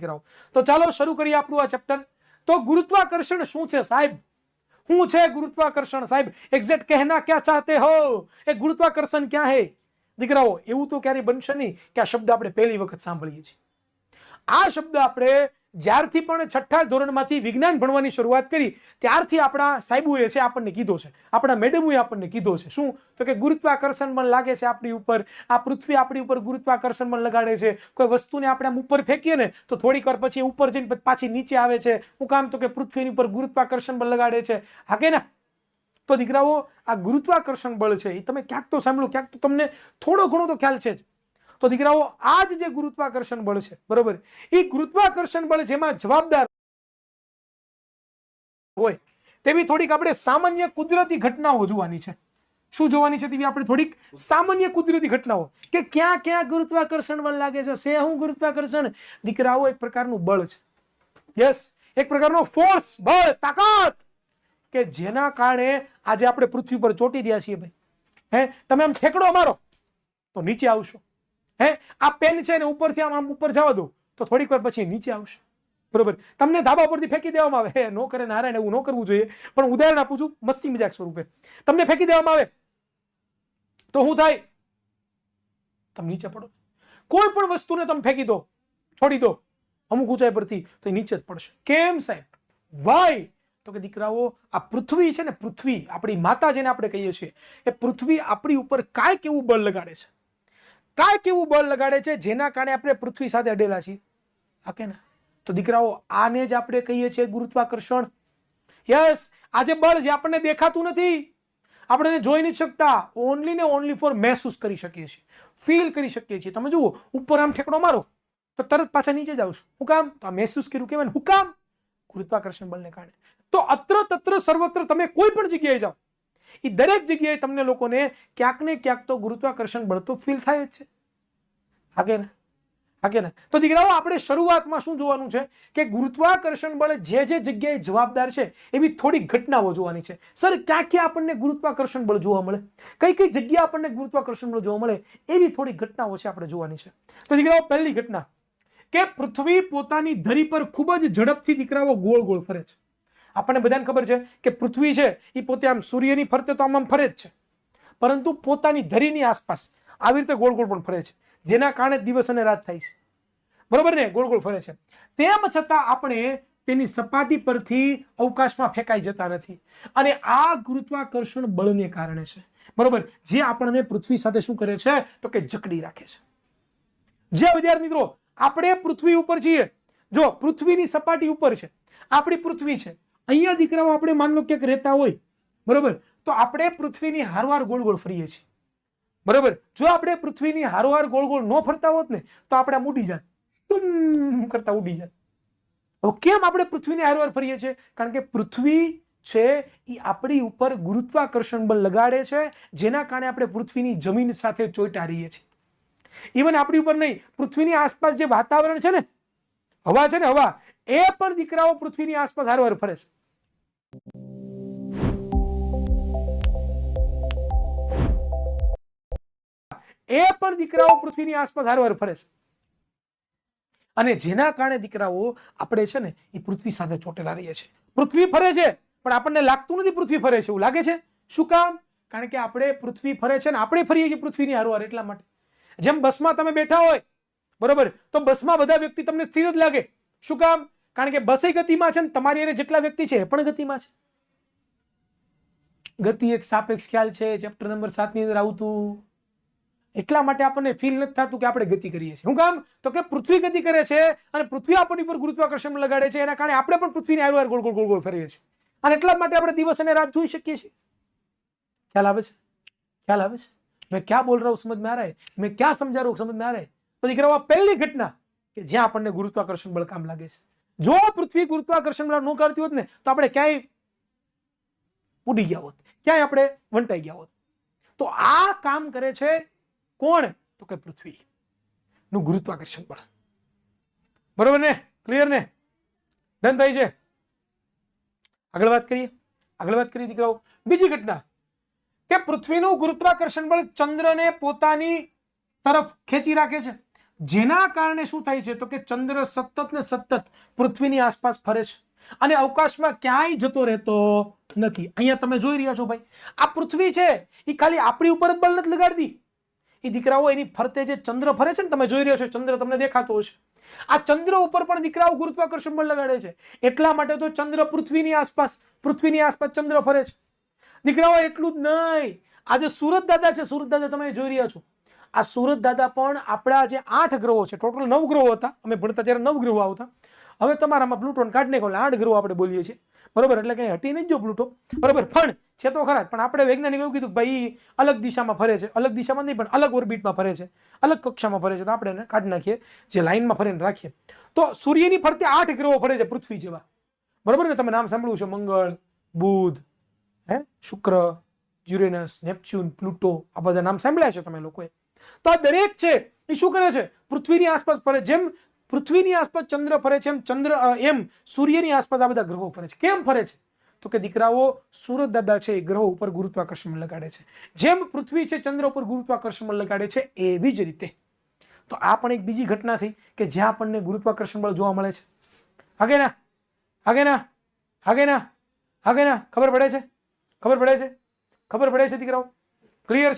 દીકરાઓ. તો ચાલો શરૂ કરીએ આપણું આ ચેપ્ટર. તો ગુરુત્વાકર્ષણ શું છે સાહેબ? શું છે ગુરુત્वाकर्षण સાહેબ? एग्जैक्ट कहना क्या चाहते हो? એ ગુરુત્વાકર્ષણ ક્યાં હે દીકરાઓ? એવું તો ક્યારે બનશે નહીં કે આ શબ્દ આપણે પહેલી વખત સાંભળીએ છીએ. આ શબ્દ આપણે જ્યારથી પણ છઠ્ઠા ધોરણમાંથી વિજ્ઞાન ભણવાની શરૂઆત કરી ત્યારથી આપણા સાહેબોએ છે આપણને કીધો છે, આપણા મેડમોએ આપણને કીધો છે. શું? તો કે ગુરુત્વાકર્ષણ બળ લાગે છે આપણી ઉપર, આ પૃથ્વી આપણી ઉપર ગુરુત્વાકર્ષણ બળ લગાડે છે. કોઈ વસ્તુને આપણે આમ ઉપર ફેંકીએ ને તો થોડીક વાર પછી ઉપર જઈને પાછી નીચે આવે છે. શું કામ? તો કે પૃથ્વીની ઉપર ગુરુત્વાકર્ષણ બળ લગાડે છે. હા કે ના? તો દીકરાઓ આ ગુરુત્વાકર્ષણ બળ છે એ તમે ક્યાંક તો સાંભળો, ક્યાંક તો તમને થોડો ઘણો તો ખ્યાલ છે જ. તો દીકરાઓ આ જે ગુરુત્વાકર્ષણ બળ છે, બરોબર, એ ગુરુત્વાકર્ષણ બળ જેમાં જવાબદાર હોય તેવી થોડીક આપણે સામાન્ય કુદરતી ઘટનાઓ જોવાની છે. શું જોવાની છે? તેવી આપણે થોડીક સામાન્ય કુદરતી ઘટનાઓ કે ક્યાં ક્યાં ગુરુત્વાકર્ષણ બળ લાગે છે. શું ગુરુત્વાકર્ષણ? દીકરાઓ એક પ્રકારનું બળ છે. યસ, એક પ્રકારનો ફોર્સ, બળ, તાકાત કે જેના કારણે આજે આપણે પૃથ્વી પર ચોટી રહ્યા છીએ ભાઈ. તમે આમ ઠેકડો મારો તો નીચે આવશો. આ પેન છે ને ઉપરથી આમ ઉપર જવા દો તો થોડીક વાર પછી નીચે આવશે. બરોબર, તમને ધાબા પરથી ફેંકી દેવામાં આવે, નો કરે નારાયણ, એવું ન કરવું જોઈએ, પણ ઉદાહરણ આપું છું મસ્તી મજાક સ્વરૂપે. તમને ફેંકી દેવામાં આવે તો શું થાય? તમે નીચે પડો. કોઈ પણ વસ્તુને તમે ફેંકી દો, છોડી દો અમુક ઊંચાઈ પરથી તો એ નીચે જ પડશે. કેમ સાહેબ? વાય? તો કે દીકરાઓ આ પૃથ્વી છે ને, પૃથ્વી આપણી માતા જેને આપણે કહીએ છીએ, એ પૃથ્વી આપણી ઉપર કાંઈક એવું બળ લગાડે છે, કાંઈક એવું બળ લગાડે છે જેના કારણે આપણે પૃથ્વી સાથે અડેલા છીએ. હા કે ના? તો દીકરાઓ આને જ આપણે કહીએ છીએ ગુરુત્વાકર્ષણ. યસ, આ જે બળ જે આપણને દેખાતું નથી, આપણે જોઈ નથી શકતા, ઓનલી ને ઓનલી ફોર મહેસૂસ કરી શકીએ છીએ, ફીલ કરી શકીએ છીએ. તમે જુઓ ઉપર આમ ઠેકડો મારો તો તરત પાછા નીચે જ આવશું. શું કામ? તો આ મહેસૂસ કર્યું કહેવાય ને. શું કામ? ગુરુત્વાકર્ષણ બળને કારણે. તો અત્ર તત્ર સર્વત્ર તમે કોઈ પણ જગ્યાએ જાઓ, એ દરેક જગ્યાએ તમને લોકોને ક્યાંક ને ક્યાંક તો ગુરુત્વાકર્ષણ બળ તો ફીલ થાય જ છે. હા કે ના? હા કે ના? તો દીકરાઓ આપણે શરૂઆતમાં શું જોવાનું છે કે ગુરુત્વાકર્ષણ બળ જે જગ્યાએ જવાબદાર છે એવી થોડી ઘટનાઓ જોવાની છે. સર ક્યાં ક્યાં આપણને ગુરુત્વાકર્ષણ બળ જોવા મળે, કઈ કઈ જગ્યા આપણને ગુરુત્વાકર્ષણ બળ જોવા મળે, એવી થોડી ઘટનાઓ છે આપણે જોવાની છે. તો દીકરાઓ પહેલી ઘટના કે પૃથ્વી પોતાની ધરી પર ખૂબ જ ઝડપથી દીકરાઓ ગોળ ગોળ ફરે છે. આપણને બધાને ખબર છે કે પૃથ્વી છે એ પોતે આમ સૂર્યની ફરતે તો આમ ફરે જ છે, પરંતુ પોતાની ધરીની આસપાસ આવી રીતે ગોળ ગોળ પણ ફરે છે, જેના કારણે દિવસ અને રાત થાય છે. બરોબર ને? ગોળ ગોળ ફરે છે. તેમ છતાં આપણે તેની સપાટી પરથી અવકાશમાં ફેંકાઈ જતા નથી, અને આ ગુરુત્વાકર્ષણ બળને કારણે છે. બરોબર, જે આપણને પૃથ્વી સાથે શું કરે છે તો કે જકડી રાખે છે. જે વિદ્યાર્થી મિત્રો આપણે પૃથ્વી ઉપર છીએ, જો પૃથ્વીની સપાટી ઉપર છે, આપણી પૃથ્વી છે, અહીંયા દીકરાઓ આપણે માન લો ક્યાંક રહેતા હોય, બરોબર, તો આપણે પૃથ્વીની હારવાર ગોળ ગોળ ફરીએ છીએ. બરોબર, જો આપણે પૃથ્વીની હારવાર ગોળ ગોળ ન ફરતા હોત ને તો આપણે આમ ઉડી જાત, કરતા ઉડી જાત. હવે કેમ આપણે પૃથ્વીની હારવાર ફરીએ છીએ? કારણ કે પૃથ્વી છે એ આપણી ઉપર ગુરુત્વાકર્ષણ બળ લગાડે છે, જેના કારણે આપણે પૃથ્વીની જમીન સાથે ચોંટ્યા રહીએ છીએ. ઇવન આપણી ઉપર નહીં, પૃથ્વીની આસપાસ જે વાતાવરણ છે ને, હવા છે ને, હવા, એ પણ દીકરાઓ પૃથ્વીની આસપાસ હારવાર ફરે છે. એ પણ દીકરાઓ પૃથ્વીની આસપાસ હારવાર ફરે છે, અને જેના કારણે દીકરાઓ આપણે છે ને એ પૃથ્વી સાથે ચોટેલા રહીએ છીએ. પૃથ્વી ફરે છે પણ આપણને લાગતું નથી પૃથ્વી ફરે છે, એવું લાગે છે. શું કામ? કારણ કે આપણે પૃથ્વી ફરે છે ને આપણે ફરીએ છીએ પૃથ્વીની હારવાર. એટલા માટે જેમ બસમાં તમે બેઠા હોય, બરોબર, તો બસમાં બધા વ્યક્તિ તમને સ્થિર જ લાગે. શું કામ? કારણ કે બસ ગતિમાં છે ને તમારી અરે જેટલા વ્યક્તિ છે એ પણ ગતિમાં છે. ગતિ એક સાપેક્ષ ખ્યાલ છે, ચેપ્ટર નંબર 7 ની અંદર આવતું. એટલા માટે આપણને ફીલ નથી થતું કે આપણે ગતિ કરીએ છીએ. શું કામ? તો કે પૃથ્વી ગતિ કરે છે અને પૃથ્વી આપણી પર ગુરુત્વાકર્ષણ લગાડે છે, એના કારણે આપણે પણ પૃથ્વીની હારવાર ગોળ ગોળ ગોળ ગોળ ફરીએ છીએ, અને એટલા માટે આપણે દિવસ અને રાત જોઈ શકીએ છીએ. ખ્યાલ આવે છે? ખ્યાલ આવે છે? मैं क्या बोल रहा हूं समझ में आ रहा है? मैं क्या समझा रहा हूं समझ में आ रहा है? तो દીકરાઓ આ પહેલી ઘટના કે જ્યાં આપણને ગુરુત્વાકર્ષણ બળ કામ લાગે છે. જો પૃથ્વી ગુરુત્વાકર્ષણ બળ ન કરતી હોત ને તો આપણે ક્યાંય ઉડી ગયા હોત, ક્યાંય આપણે વંટાઈ ગયા હોત. તો આ કામ કરે છે કોણ? તો કે પૃથ્વી નું ગુરુત્વાકર્ષણ બળ. બરોબર ને? ક્લિયર ને? ડન થાય છે? આગળ વાત કરીએ દીકરાઓ. બીજી ઘટના કે પૃથ્વીનું ગુરુત્વાકર્ષણ બળ ચંદ્રને પોતાની તરફ ખેંચી રાખે છે. જેના કારણે શું થાય છે તો કે ચંદ્ર સતત ને સતત પૃથ્વીની આસપાસ ફરે છે અને અવકાશમાં ક્યાંય જતો રહેતો નથી. અહીંયા તમે જોઈ રહ્યા છો ભાઈ, આ પૃથ્વી છે એ ખાલી આપણી ઉપર જ બળ નથી લગાડતી. એ દીકરાઓ એની ફરતે જે ચંદ્ર ફરે છે ને, તમે જોઈ રહ્યા છો ચંદ્ર તમને દેખાતો હશે, આ ચંદ્ર ઉપર પણ દીકરાઓ ગુરુત્વાકર્ષણ બળ લગાડે છે. એટલા માટે તો ચંદ્ર પૃથ્વીની આસપાસ ચંદ્ર ફરે છે. દીકરાઓ એટલું જ નહીં, આ જે સુરત દાદા છે, સુરત દાદા તમે જોઈ રહ્યા છો, આ સુરત દાદા પણ આપણા જે 8 ગ્રહો છે, ટોટલ 9 ગ્રહો હતા, અમે ભણતા ત્યારે 9 ગ્રહો આવતા, હવે તમારામાં પ્લુટોન કાઢી નાખો એટલે 8 ગ્રહો આપણે બોલીએ છીએ, બરોબર. એટલે કઈ હટી નહીં જો પ્લુટો, બરોબર, પણ છે તો ખરા. પણ આપણે વૈજ્ઞાનિક એવું કીધું કે ભાઈ અલગ દિશામાં ફરે છે, અલગ દિશામાં નહીં પણ અલગ ઓર્બિટમાં ફરે છે, અલગ કક્ષામાં ફરે છે, તો આપણે એને કાઢી નાખીએ, જે લાઈનમાં ફરીને રાખીએ. તો સૂર્યની ફરતે 8 ગ્રહો ફરે છે પૃથ્વી જેવા, બરોબર ને. તમે નામ સાંભળ્યું છે, મંગળ, બુધ, શુક્ર, યુરેનસ, નેપચ્યુન, પ્લુટો, આ બધા નામ સાંભળ્યા છે તમે લોકોએ. તો આ દરેક છે એ શું કરે છે, પૃથ્વીની આસપાસ ફરે. જેમ પૃથ્વીની આસપાસ ચંદ્ર ફરે છે એમ સૂર્યની આસપાસ આ બધા ગ્રહો ફરે છે. કેમ ફરે છે તો કે દીકરાઓ સૂરજ દાદા છે એ ગ્રહો ઉપર ગુરુત્વાકર્ષણ લગાડે છે. જેમ પૃથ્વી છે ચંદ્ર ઉપર ગુરુત્વાકર્ષણ લગાડે છે એવી જ રીતે તો આ પણ એક બીજી ઘટના થઈ કે જ્યાં આપણને ગુરુત્વાકર્ષણ બળ જોવા મળે છે. ખબર પડે છે દીકરાઓ? ક્લિયર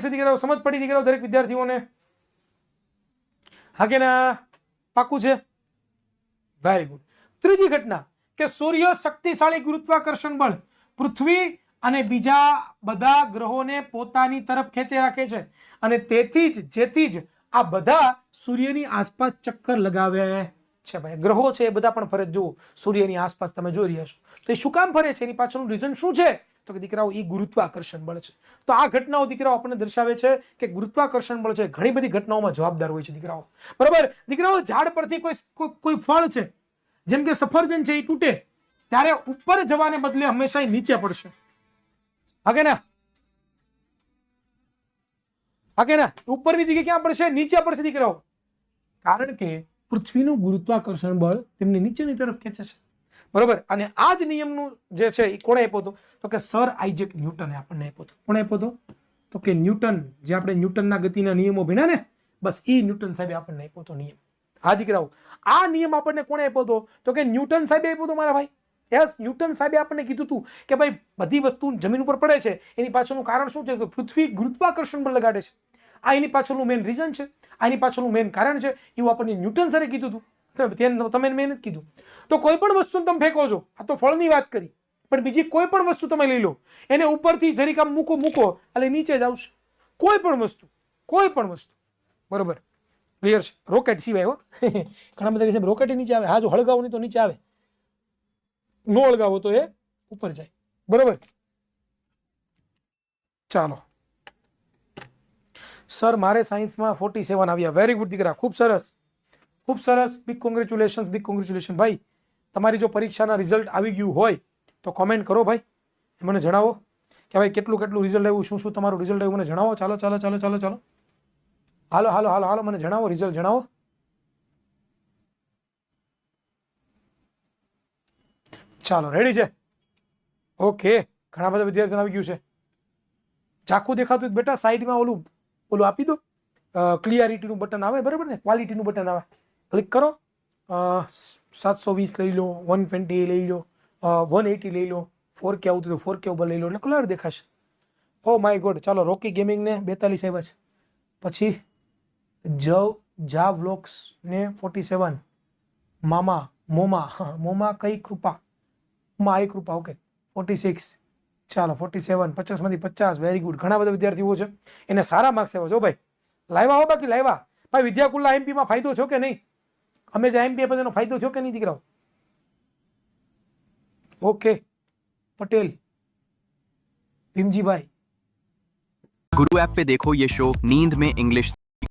છે દીકરાઓ? સમજ પડી દીકરાઓ દરેક વિદ્યાર્થીઓને? પાકું છે? Very good. ત્રીજી ઘટના કે સૂર્ય શક્તિશાળી ગુરુત્વાકર્ષણ બળ પૃથ્વી અને બીજા બધા ગ્રહોને પોતાની તરફ ખેંચી રાખે છે અને જેથી જ આ બધા સૂર્યની આસપાસ ચક્કર લગાવે છે. ભાઈ ગ્રહો છે એ બધા પણ ફરે, જુઓ સૂર્યની આસપાસ તમે જોઈ રહ્યા છો. તો એ શું કામ ફરે છે, એની પાછળનું રીઝન શું છે તો કે દીકરાઓ એ ગુરુત્વાકર્ષણ બળ છે. તો આ ઘટનાઓ દીકરાઓ આપણને દર્શાવે છે કે ગુરુત્વાકર્ષણ બળ છે ઘણી બધી ઘટનાઓમાં જવાબદાર હોય છે દીકરાઓ, બરાબર. દીકરાઓ ઝાડ પરથી કોઈ ફળ છે, જેમ કે સફરજન છે, એ તૂટે ત્યારે ઉપર જવાને બદલે હંમેશા નીચે પડશે. ઉપરની જગ્યાએ ક્યાં પડશે? નીચે પડશે દીકરાઓ, કારણ કે પૃથ્વીનું ગુરુત્વાકર્ષણ બળ તેમને નીચેની તરફ ખેંચે છે, બરોબર. અને આ જ નિયમનું જે છે એ કોણે આપ્યો હતો તો કે સર આઇઝેક ન્યૂટને આપણને આપ્યો હતો. કોણે આપ્યો હતો તો કે ન્યૂટન, જે આપણે ન્યૂટનના ગતિના નિયમો ભણ્યા ને, બસ એ ન્યૂટન સાહેબે આપણને આપ્યો હતો નિયમ. હા દીકરાઓ, આ નિયમ આપણને કોણે આપ્યો હતો તો કે ન્યૂટન સાહેબે આપ્યો હતો મારા ભાઈ. યસ, ન્યૂટન સાહેબે આપણને કીધું હતું કે ભાઈ બધી વસ્તુ જમીન ઉપર પડે છે એની પાછળનું કારણ શું છે કે પૃથ્વી ગુરુત્વાકર્ષણ બળ લગાડે છે. આ એની પાછળનું મેઇન રીઝન છે, આની પાછળનું મેઇન કારણ છે, એવું આપણને ન્યૂટન સરે કીધું હતું. તમે મેં નથી કીધું. તો કોઈ પણ વસ્તુ તમે ફેંકો છો, આ તો ફળની વાત કરી, પણ બીજી કોઈ પણ વસ્તુ તમે લઈ લો, એને ઉપરથી જરીક આમ મૂકો એટલે નીચે જ આવશે. કોઈ પણ વસ્તુ, બરોબર. ક્લિયર છે? રોકેટ સિવાય હો. ઘણા બધા કહે છે રોકેટ નીચે આવે. હા, જો હળગાવો નહીં તો નીચે આવે, નો હળગાવો તો એ ઉપર જાય, બરોબર. ચાલો સર, મારે સાયન્સમાં 47 આવ્યા. વેરી ગુડ દીકરા, ખૂબ સરસ. બિગ કોંગ્રેચ્યુલેશન ભાઈ. તમારી જો પરીક્ષાના રિઝલ્ટ આવી ગયું હોય તો કોમેન્ટ કરો ભાઈ, મને જણાવો કે ભાઈ કેટલું રિઝલ્ટ આવ્યું, શું તમારું રિઝલ્ટ આવ્યું, મને જણાવો. ચાલો, હાલો, મને જણાવો, રિઝલ્ટ જણાવો. ચાલો, રેડી છે? ઓકે, ઘણા બધા વિદ્યાર્થીઓને આવી ગયું છે. ઝાખું દેખાતું બેટા સાઈડમાં ઓલું આપી દો, ક્લિયરિટીનું બટન આવે, બરાબર ને, ક્વોલિટીનું બટન આવે, ક્લિક કરો. 720 લઈ લો, 120 લઈ લો, 180 લઈ લો, 4K આવતું તો 4K ઉપર લઈ લો એટલે ક્લિયર દેખાશે. Oh my God. ચાલો, રોકી ગેમિંગને 42 આવ્યા છે. પછી જા વ્લોગ્સ ને 47, મોમા કઈ કૃપા, આઈ કૃપા, ઓકે 46. ચાલો 47, 50માંથી 50. Very good. ઘણા બધા વિદ્યાર્થીઓ છે એને સારા માર્ક્સ આવ્યા. જો ભાઈ લાવ્યા હો, બાકી લાવ્યા ભાઈ. વિદ્યાકુલના એમપીમાં ફાયદો છો કે નહીં? અમે જે એમપી આપ્યો એનો ફાયદો છો કે નહીં દીકરાઓ? ઓકે, પટેલ ભીમજીભાઈ. गुरु ऐप पे देखो ये शो नींद में इंग्लिश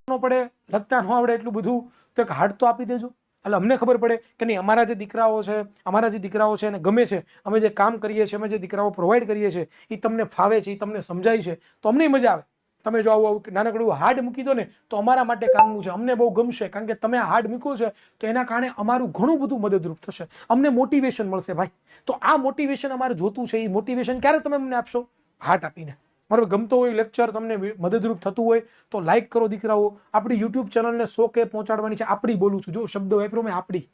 નો પડે, લખતા ન આવડે એટલું બધું તો એક હાર્ડ તો આપી દેજો, એટલે અમને ખબર પડે કે નહીં અમારા જે દીકરાઓ છે એને ગમે છે, અમે જે કામ કરીએ છીએ, અમે જે દીકરાઓ પ્રોવાઈડ કરીએ છીએ એ તમને ફાવે છે, એ તમને સમજાય છે, તો અમને મજા આવે. તમે જો આવું નાનકડું હાર્ડ મૂકી દો ને તો અમારા માટે કામનું છે, અમને બહુ ગમશે, કારણ કે તમે હાર્ડ મૂકો છે તો એના કારણે અમારું ઘણું બધું મદદરૂપ થશે, અમને મોટિવેશન મળશે ભાઈ. તો આ મોટિવેશન અમારે જોતું છે. એ મોટિવેશન ક્યારે તમે અમને આપશો? હાર્ટ આપીને. મારો ગમતો હોય લેક્ચર, તમને મદદરૂપ થતું હોય તો લાઈક કરો દીકરાઓ. આપણી યુટ્યુબ ચેનલને 100K પહોંચાડવાની છે. આપણી બોલું છું, જો શબ્દ વાપરો મેં આપણી.